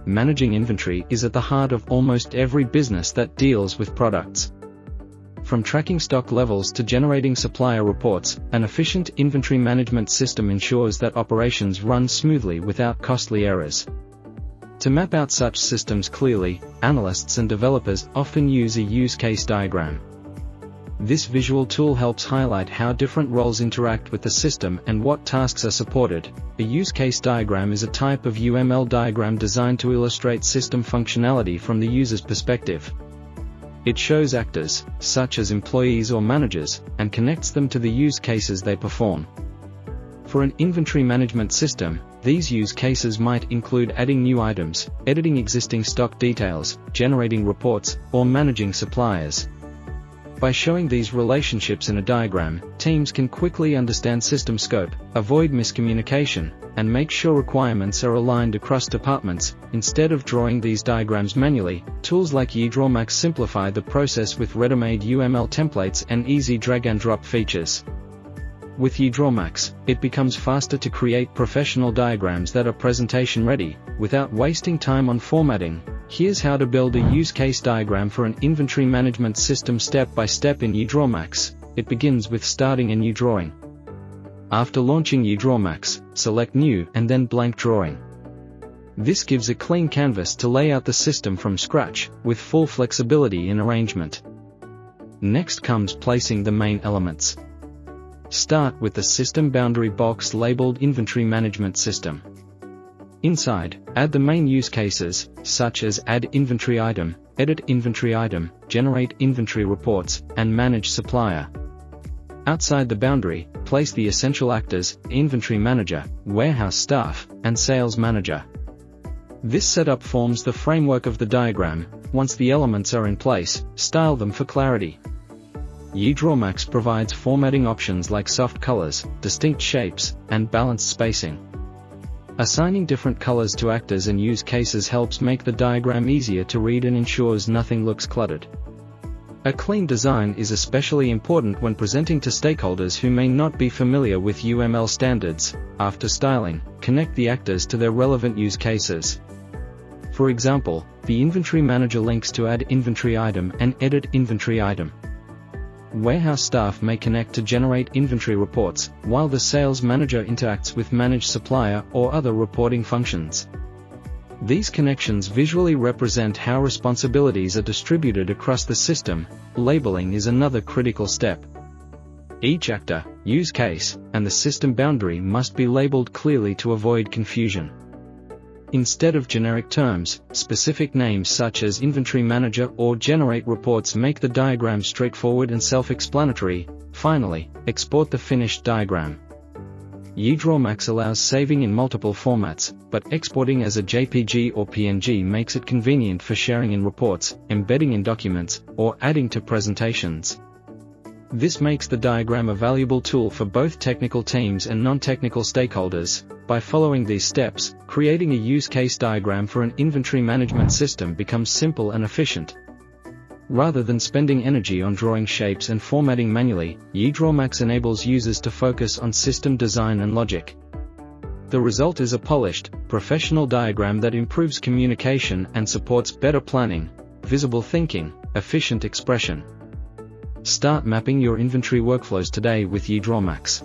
managing inventory is at the heart of almost every business that deals with products. From tracking stock levels to generating supplier reports, an efficient inventory management system ensures that operations run smoothly without costly errors. To map out such systems clearly, analysts and developers often use a use case diagram. This visual tool helps highlight how different roles interact with the system and what tasks are supported. A use case diagram is a type of UML diagram designed to illustrate system functionality from the user's perspective. It shows actors, such as employees or managers, and connects them to the use cases they perform. For an inventory management system, these use cases might include adding new items, editing existing stock details, generating reports, or managing suppliers. By showing these relationships in a diagram, teams can quickly understand system scope, avoid miscommunication, and make sure requirements are aligned across departments. Instead of drawing these diagrams manually, tools like EdrawMax simplify the process with ready-made UML templates and easy drag-and-drop features. With EdrawMax, it becomes faster to create professional diagrams that are presentation-ready, without wasting time on formatting. Here's how to build a use case diagram for an inventory management system step by step in EdrawMax. It begins with starting a new drawing. After launching EdrawMax, select New and then Blank Drawing. This gives a clean canvas to lay out the system from scratch, with full flexibility in arrangement. Next comes placing the main elements. Start with the system boundary box labeled Inventory Management System. Inside, add the main use cases, such as add inventory item, edit inventory item, generate inventory reports, and manage supplier. Outside the boundary, place the essential actors, inventory manager, warehouse staff, and sales manager. This setup forms the framework of the diagram. Once the elements are in place, style them for clarity. EdrawMax provides formatting options like soft colors, distinct shapes, and balanced spacing. Assigning different colors to actors and use cases helps make the diagram easier to read and ensures nothing looks cluttered. A clean design is especially important when presenting to stakeholders who may not be familiar with UML standards. After styling, connect the actors to their relevant use cases. For example, the inventory manager links to add inventory item and edit inventory item. Warehouse staff may connect to generate inventory reports, while the sales manager interacts with manage supplier or other reporting functions. These connections visually represent how responsibilities are distributed across the system. Labeling is another critical step. Each actor, use case, and the system boundary must be labeled clearly to avoid confusion. Instead of generic terms, specific names such as inventory manager or generate reports make the diagram straightforward and self-explanatory. Finally, export the finished diagram. EdrawMax allows saving in multiple formats, but exporting as a JPG or PNG makes it convenient for sharing in reports, embedding in documents, or adding to presentations. This makes the diagram a valuable tool for both technical teams and non-technical stakeholders. By following these steps, creating a use case diagram for an inventory management system becomes simple and efficient. Rather than spending energy on drawing shapes and formatting manually, EdrawMax enables users to focus on system design and logic. The result is a polished, professional diagram that improves communication and supports better planning, visible thinking, efficient expression. Start mapping your inventory workflows today with EdrawMax.